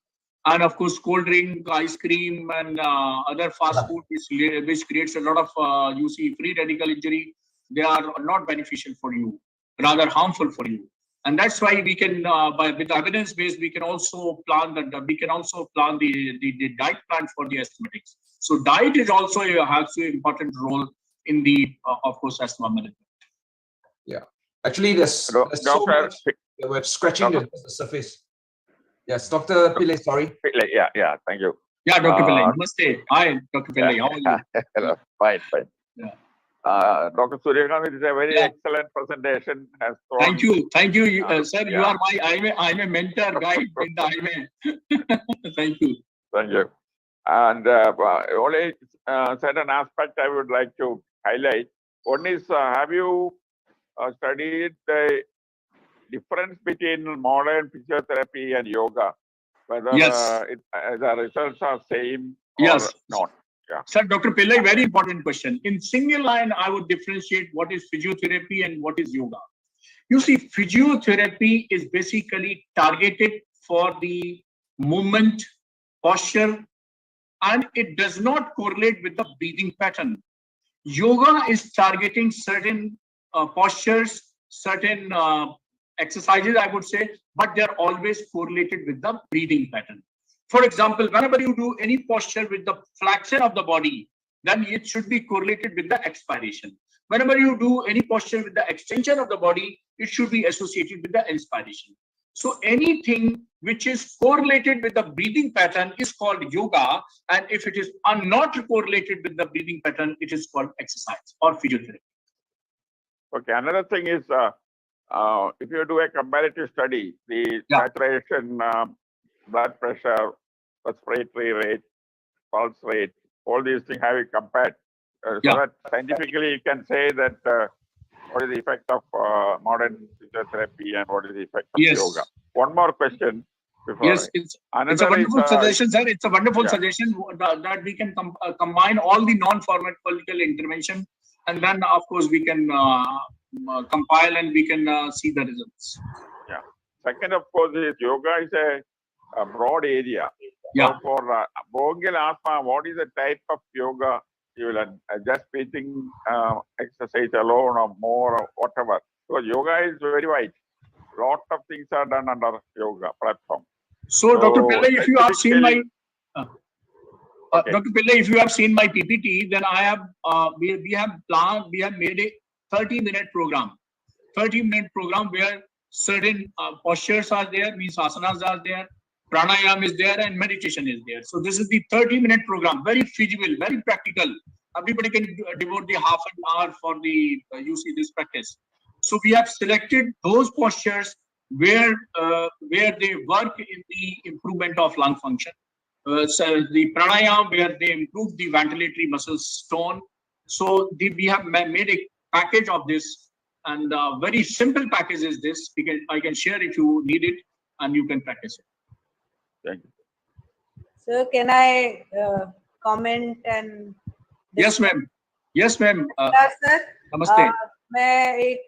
And of course, cold drink, ice cream, and other fast food, which creates a lot of, you see, free radical injury, they are not beneficial for you, rather harmful for you. And that's why we can, with evidence based, we can also plan the diet plan for the asthmatics. So diet is also has an important role in the, of course, asthma management. Yeah, actually, there's so much we're scratching the surface. Yes, Dr. Pillai, sorry. Pillai, yeah, thank you. Yeah, Dr. Pillai, namaste. Hi, Dr. Pillai, how are you? Hello, fine. Yeah. Dr. Suryakanth, it is a very excellent presentation. Thank you, sir. You are I'm a mentor guide in the IMA. Thank you. Thank you. And only certain aspect I would like to highlight. One is, have you studied the difference between modern physiotherapy and yoga? Whether the results are same or not? Yeah. Sir, Dr. Pillai, very important question. In single line, I would differentiate what is physiotherapy and what is yoga. You see, physiotherapy is basically targeted for the movement, posture, and it does not correlate with the breathing pattern. Yoga is targeting certain postures, certain exercises, I would say, but they're always correlated with the breathing pattern. For example, whenever you do any posture with the flexion of the body, then it should be correlated with the expiration. Whenever you do any posture with the extension of the body, it should be associated with the inspiration. So anything which is correlated with the breathing pattern is called yoga. And if it is not correlated with the breathing pattern, it is called exercise or physiotherapy. Okay, another thing is, if you do a comparative study, the saturation, blood pressure, respiratory rate, pulse rate, all these things have you compared. So that scientifically you can say that what is the effect of modern physiotherapy and what is the effect of yoga. One more question. It's a wonderful suggestion, sir. It's a wonderful suggestion that we can combine all the non-pharmacological intervention, and then of course we can compile and we can see the results. Yeah. Second, of course, is yoga is a broad area. Yeah. So for bronchial asthma, what is the type of yoga you will just breathing exercise alone or more or whatever? So yoga is very wide. Lot of things are done under yoga platform. So Dr. Pillai, if you have seen my Dr. Pillai, if you have seen my PPT, then I have we have made a 30-minute program. 30-minute program where certain postures are there, means asanas are there. pranayam is there, and meditation is there. So this is the 30-minute program, very feasible, very practical. Everybody can devote the half an hour for the this practice. So we have selected those postures where they work in the improvement of lung function. So the pranayam where they improve the ventilatory muscles tone. So we have made a package of this, and very simple package is this. I can share if you need it, and you can practice it. Thank you. So can I comment and? Yes, ma'am. Yes, ma'am. Sir, नमस्ते. मैं एक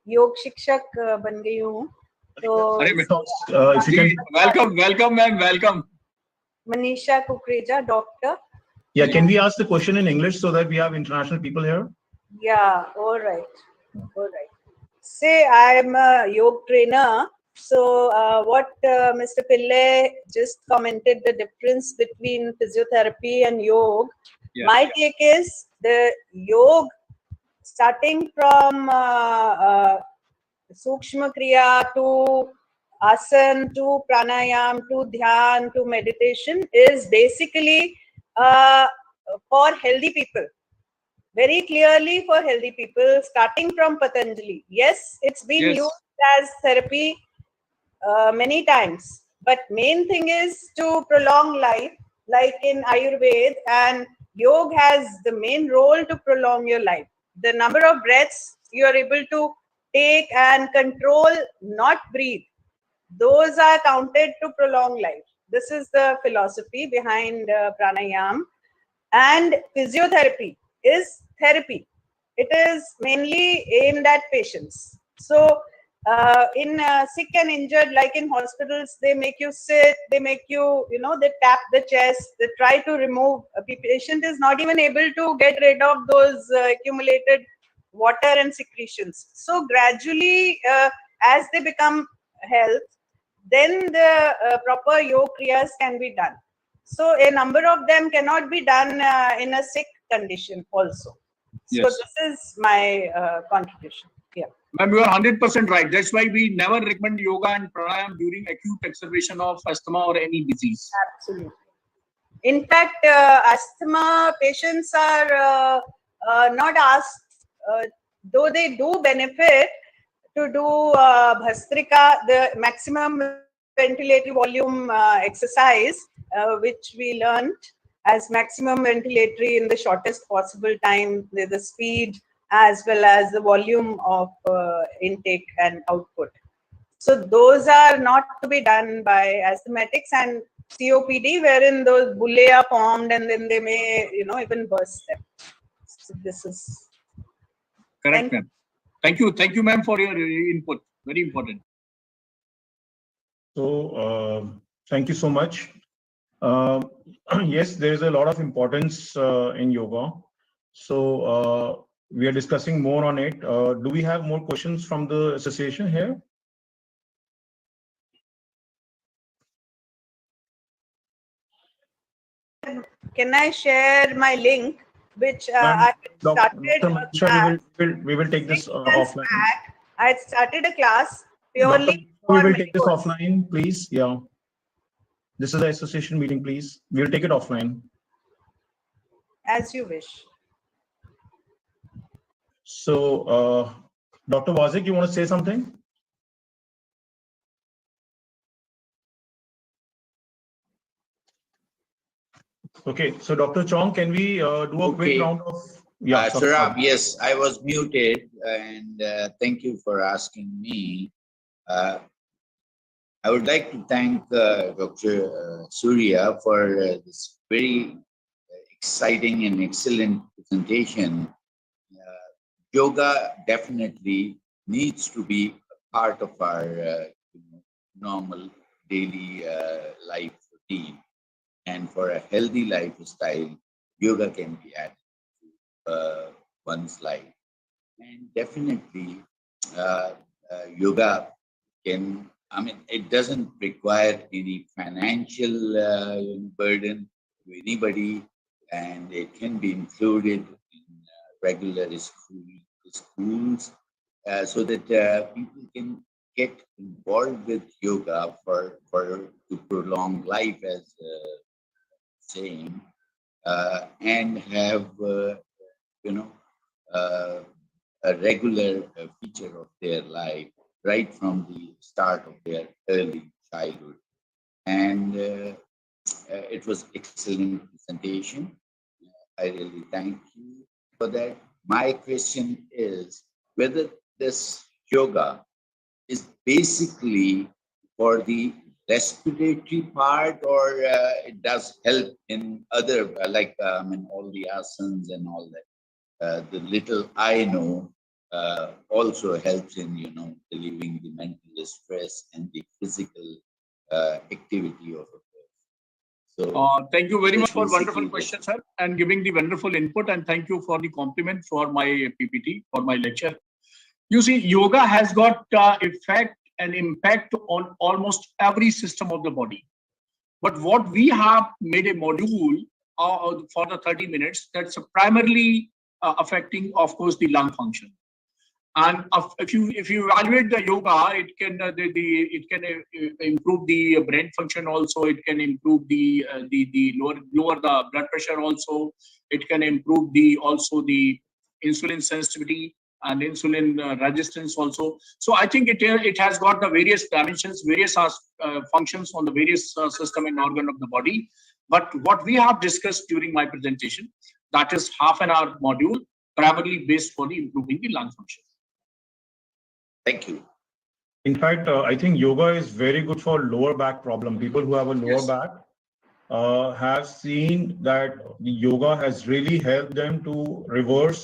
योग शिक्षक बन गई हूँ. तो if you can welcome ma'am, welcome. Manisha Kukreja, doctor. Yeah, can we ask the question in English so that we have international people here? Yeah, all right. Say I am a yoga trainer. So what Mr. Pillai just commented, the difference between physiotherapy and yoga. Yeah. My take is the yoga starting from Sukshma Kriya to Asan to Pranayam to Dhyan to meditation is basically for healthy people. Very clearly for healthy people, starting from Patanjali. Yes, it's been used as therapy many times, but main thing is to prolong life, like in Ayurveda, and yoga has the main role to prolong your life. The number of breaths you are able to take and control, not breathe, those are counted to prolong life. This is the philosophy behind pranayam. And physiotherapy is therapy. It is mainly aimed at patients. So in sick and injured, like in hospitals, they make you sit, they make you, they tap the chest, they try to remove. The patient is not even able to get rid of those accumulated water and secretions. So gradually, as they become health, then the proper yoga kriyas can be done. So a number of them cannot be done in a sick condition also. So yes. This is my contribution. Yeah. Ma'am, you are 100% right. That's why we never recommend yoga and pranayam during acute exacerbation of asthma or any disease. Absolutely. In fact, asthma patients are not asked, though they do benefit, to do Bhastrika, the maximum ventilatory volume exercise, which we learned as maximum ventilatory in the shortest possible time, the speed as well as the volume of intake and output. So those are not to be done by asthmatics and COPD, wherein those bullae are formed and then they may, even burst them. So this is correct, ma'am. Thank you, ma'am, for your input. Very important. So thank you so much. Yes, there is a lot of importance in yoga. So we are discussing more on it. Do we have more questions from the association here? Can I share my link, which I started? We will take this offline. I started a class purely. We will take this offline, please. Yeah. This is the association meeting, please. We will take it offline. As you wish. So, Dr. Wazik, you want to say something? Okay, so Dr. Chong, can we do a quick round of... Yeah, Sarab, yes, I was muted, and thank you for asking me. I would like to thank Dr. Surya for this very exciting and excellent presentation. Yoga definitely needs to be a part of our normal daily life routine. And for a healthy lifestyle, yoga can be added to one's life. And definitely, yoga can, it doesn't require any financial burden to anybody, and it can be included in regular schools so that people get involved with yoga for to prolong life, as saying, and have uh, a regular feature of their life right from the start of their early childhood. And it was excellent presentation. I really thank you for that. My question is whether this yoga is basically for the respiratory part, or it does help in other, all the asanas and all that. The little I know also helps in, relieving the mental stress and the physical activity of a person. So thank you very much for wonderful basically questions, sir, and giving the wonderful input. And thank you for the compliment for my PPT, for my lecture. You see, yoga has got effect and impact on almost every system of the body. But what we have made a module for the 30 minutes that's primarily affecting, of course, the lung function. And if you evaluate the yoga, it can improve the brain function also. It can improve the lower the blood pressure also. It can improve the insulin sensitivity and insulin resistance also. So I think it has got the various dimensions, various functions on the various system and organ of the body. But what we have discussed during my presentation, that is half an hour module, primarily based for the improving the lung function. thank you. In fact, I think yoga is very good for lower back problem. People who have a lower back have seen that the yoga has really helped them to reverse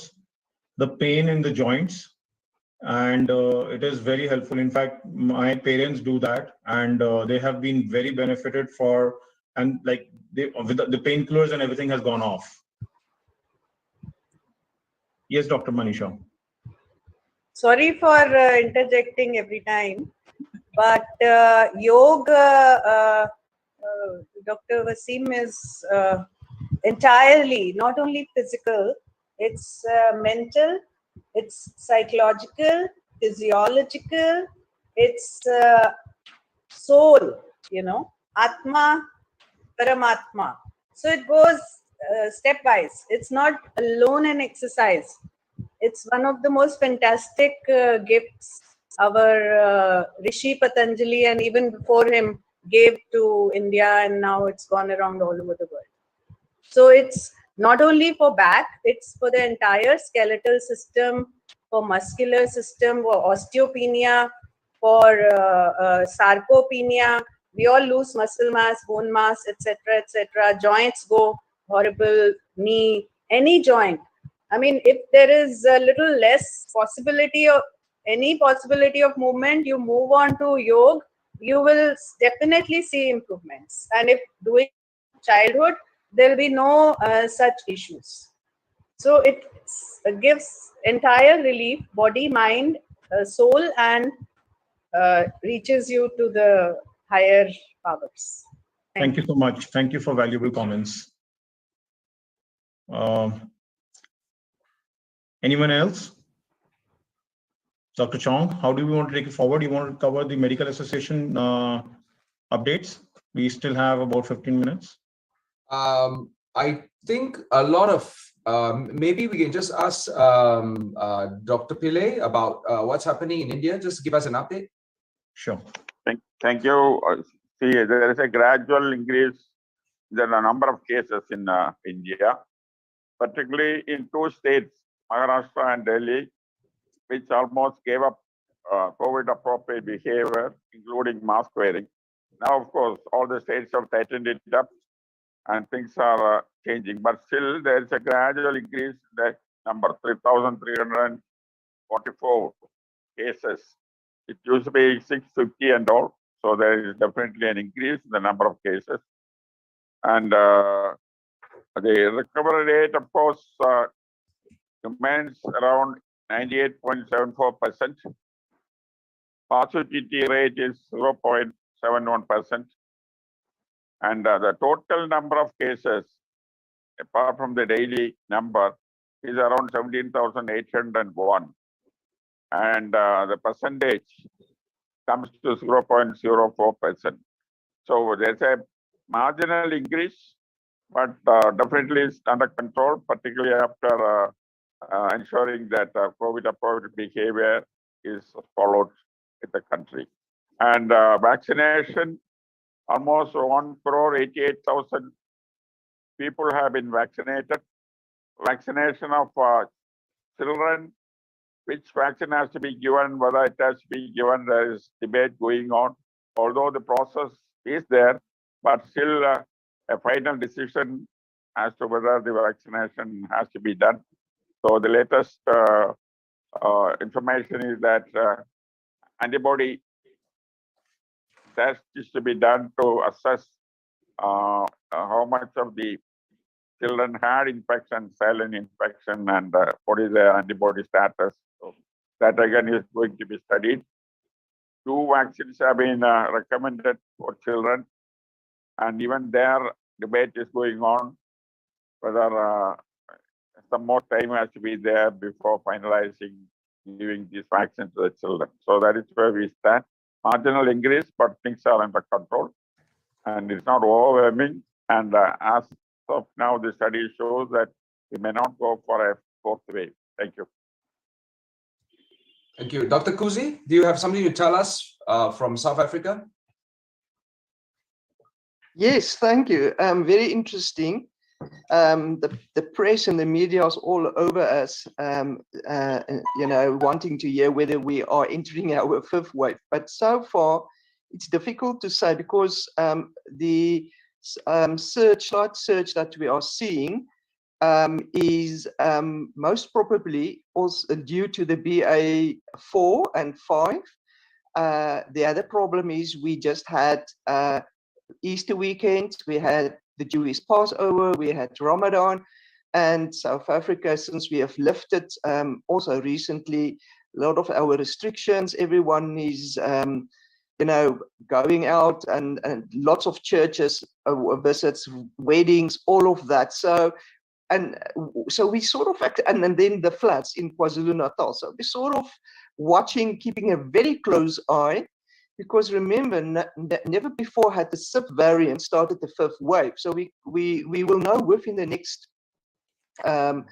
the pain in the joints, and it is very helpful. In fact, my parents do that, and they have been very benefited for, and like with the painkillers and everything has gone off. Yes, Dr. Manisha. Sorry for interjecting every time, but yoga, Dr. Wasim, is entirely not only physical, it's mental, it's psychological, physiological, it's soul, Atma, Paramatma. So it goes stepwise. It's not alone an exercise. It's one of the most fantastic gifts our Rishi Patanjali, and even before him, gave to India, and now it's gone around all over the world. So it's not only for back, it's for the entire skeletal system, for muscular system, for osteopenia, for sarcopenia. We all lose muscle mass, bone mass, etc., etc. Joints go horrible, knee, any joint. I mean, if there is a little less possibility of any possibility of movement, you move on to yoga, you will definitely see improvements. And if doing childhood, there will be no such issues. So it gives entire relief, body, mind, soul, and reaches you to the higher powers. Thank you so much. Thank you for valuable comments. Anyone else? Dr. Chong, how do we want to take it forward? You want to cover the medical association updates? We still have about 15 minutes. I think a lot of, maybe we can just ask Dr. Pillai about what's happening in India. Just give us an update. Sure. Thank you. See, there is a gradual increase in the number of cases in India, particularly in two states, Maharashtra and Delhi, which almost gave up COVID-appropriate behavior, including mask wearing. Now, of course, all the states have tightened it up, and things are changing. But still, there is a gradual increase in the number, 3,344 cases. It used to be 650 and all. So there is definitely an increase in the number of cases. And the recovery rate, of course, remains around 98.74%. Positivity rate is 0.71%. And the total number of cases, apart from the daily number, is around 17,801. And the percentage comes to 0.04%. So there's a marginal increase, but definitely it's under control, particularly after ensuring that COVID-appropriate behavior is followed in the country. And vaccination, almost 1,88,000 people have been vaccinated. Vaccination of children, which vaccine has to be given, whether it has to be given, there is debate going on. Although the process is there, but still a final decision as to whether the vaccination has to be done. So the latest information is that antibody test is to be done to assess how much of the children had infection, silent infection, and what is their antibody status. So that again is going to be studied. 2 vaccines have been recommended for children, and even there debate is going on whether some more time has to be there before finalizing giving these vaccines to the children. So that is where we stand. Marginal increase, but things are under control, and it's not overwhelming. And as of now, the study shows that we may not go for a 4th wave. Thank you. Thank you. Dr. Kuzi, do you have something to tell us from South Africa? Yes, thank you. Very interesting. The press and the media is all over us, wanting to hear whether we are entering our 5th wave. But so far, it's difficult to say because the surge that we are seeing is most probably also due to the BA4 and 5. The other problem is we just had Easter weekend, we had the Jewish Passover, we had Ramadan, and South Africa, since we have lifted also recently a lot of our restrictions, everyone is going out and lots of churches, visits, weddings, all of that. So we sort of and then the floods in KwaZulu-Natal. So we're sort of watching, keeping a very close eye, because remember, never before had the subvariant started the 5th wave. So we will know within the next a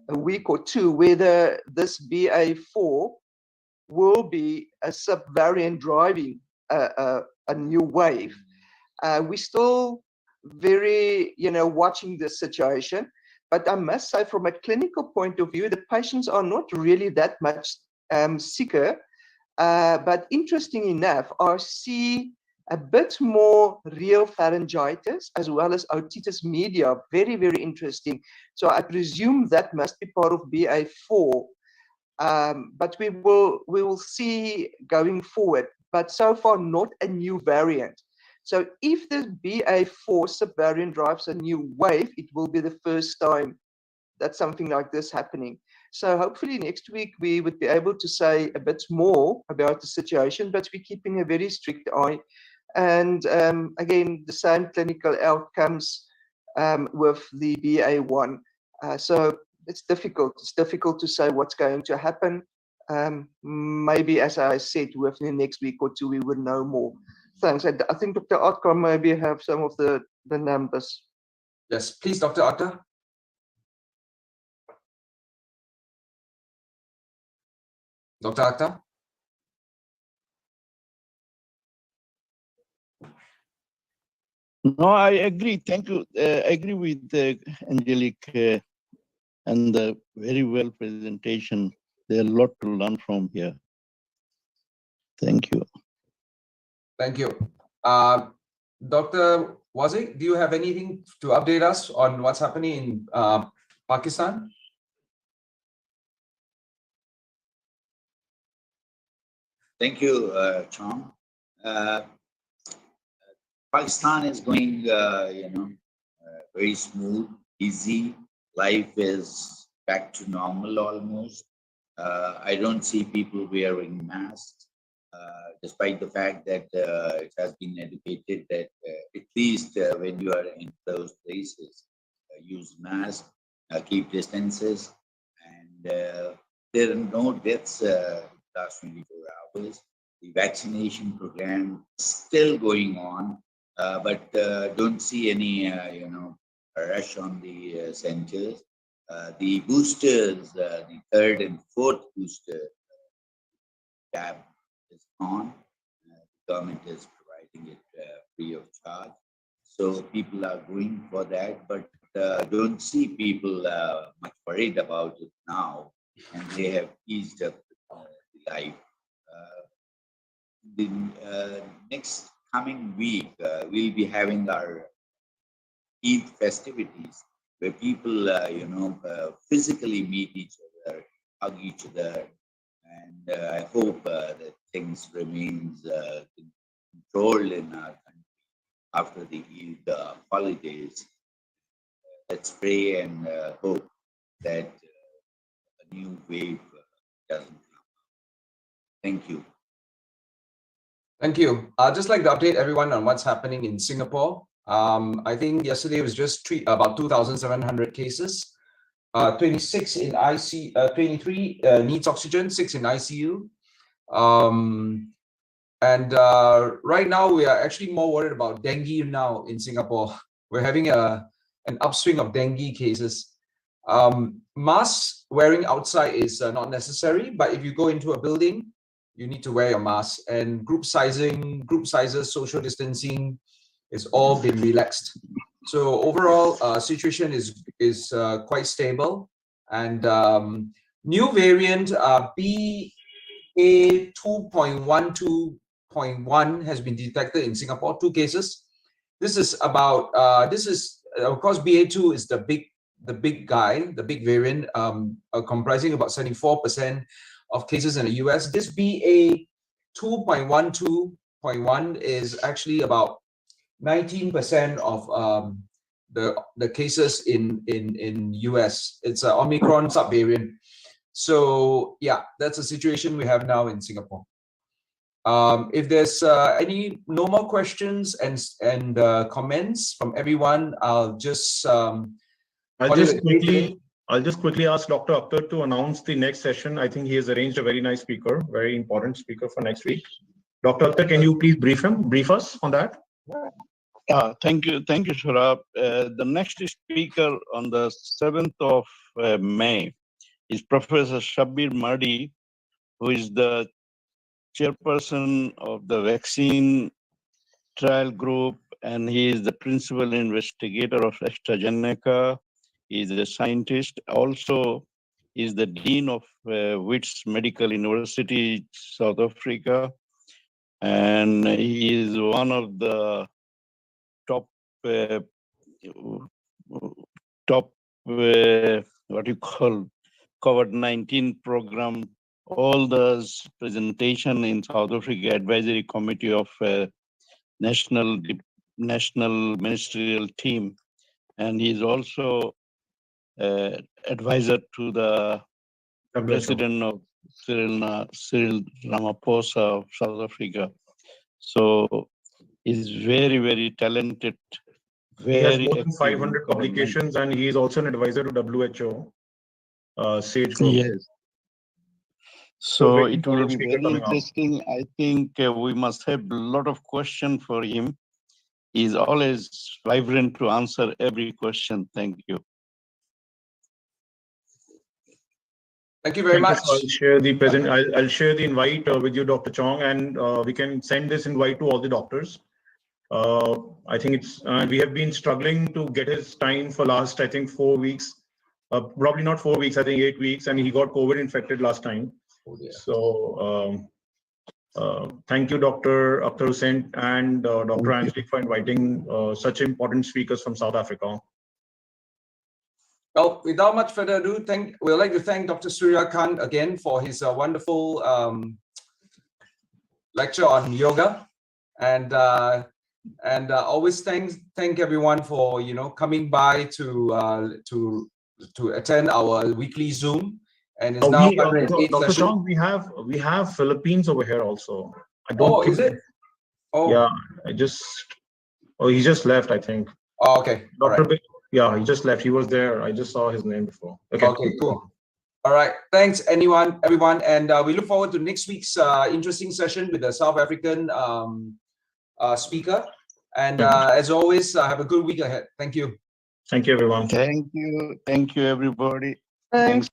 week or 2 whether this BA4 will be a subvariant driving a new wave. We're still very, watching the situation. But I must say, from a clinical point of view, the patients are not really that much sicker. But interesting enough, I see a bit more real pharyngitis as well as otitis media. Very, very interesting. So I presume that must be part of BA4. But we will see going forward. But so far, not a new variant. So if the BA4 subvariant drives a new wave, it will be the first time that something like this happening. So hopefully next week we would be able to say a bit more about the situation, but we're keeping a very strict eye. And again, the same clinical outcomes with the BA1. So it's difficult. It's difficult to say what's going to happen. Maybe, as I said, within the next week or 2, we would know more. Thanks. I think Dr. Atkar maybe have some of the numbers. Yes, please, Dr. Atkar. Dr. Akhtar? No, I agree. Thank you. I agree with Angelique and the very well presentation. There's a lot to learn from here. Thank you. Thank you. Dr. Wazi, do you have anything to update us on what's happening in Pakistan? Thank you, Tom. Pakistan is going, very smooth, easy. Life is back to normal almost. I don't see people wearing masks, despite the fact that it has been educated that at least when you are in those places, use masks, keep distances, and there are no deaths last 24 hours. The vaccination program is still going on, but don't see any, rush on the centers. The boosters, the third and fourth booster jab is on. The government is providing it free of charge. So people are going for that, but don't see people much worried about it now, and they have eased up the life. The next coming week, we'll be having our Eid festivities, where people, physically meet each other, hug each other, and I hope that things remains controlled in our country after the Eid holidays. Let's pray and hope that a new wave doesn't come. Thank you. Thank you. I'd just like to update everyone on what's happening in Singapore. I think yesterday was just about 2,700 cases, 26 in IC, 23 needs oxygen, 6 in ICU. Right now we are actually more worried about dengue now in Singapore. We're having an upswing of dengue cases. Mask wearing outside is not necessary, but if you go into a building, you need to wear your mask, and group sizes, social distancing is all been relaxed. So overall situation is quite stable, and new variant BA 2.12.1 has been detected in Singapore, 2 cases. This is about of course BA2 is the big guy, the big variant, comprising about 74% of cases in the US. This BA 2.12.1 is actually about 19% of the cases in US. It's an Omicron subvariant. So yeah, that's the situation we have now in Singapore. If there's no more questions and comments from everyone, I'll just I'll just quickly ask Dr. Akhtar to announce the next session. I think he has arranged a very nice speaker, very important speaker for next week. Dr. Akhtar, can you please brief us on that? Thank you, Saurabh. The next speaker on the 7th of May is Professor Shabir Mardi, who is the chairperson of the vaccine trial group, and he is the principal investigator of AstraZeneca. He is a scientist. Also, he is the dean of Wits Medical University, South Africa, and he is one of the top what you call COVID-19 program. All those presentation in South Africa Advisory Committee of National Ministerial Team, and he's also advisor to the President of Cyril Ramaphosa of South Africa. So he's very, very talented. He has more than 500 publications, and he is also an advisor to WHO. Sage Group. Yes. So it will be very interesting. I think we must have a lot of questions for him. He's always vibrant to answer every question. Thank you. Thank you very much. I'll share the I'll share the invite with you, Dr. Chong, and we can send this invite to all the doctors. I think it's we have been struggling to get his time for last, I think, 4 weeks. Probably not 4 weeks, I think 8 weeks, and he got COVID infected last time. Oh, yeah. So thank you, Dr. Akhtar Hussain and Dr. Angelique for inviting such important speakers from South Africa. Well, without much further ado, we'd like to thank Dr. Surya Khan again for his wonderful lecture on yoga, and always thank everyone for coming by to attend our weekly Zoom. And it's now Dr. Chong, we have Philippines over here also. I don't is it? Oh yeah, he just left, I think. Oh, okay. Dr. Yeah, he just left. He was there. I just saw his name before. Okay, cool. All right. Thanks, everyone. And we look forward to next week's interesting session with the South African speaker. And as always, have a good week ahead. Thank you. Thank you, everyone. Thank you. Thank you, everybody. Thanks.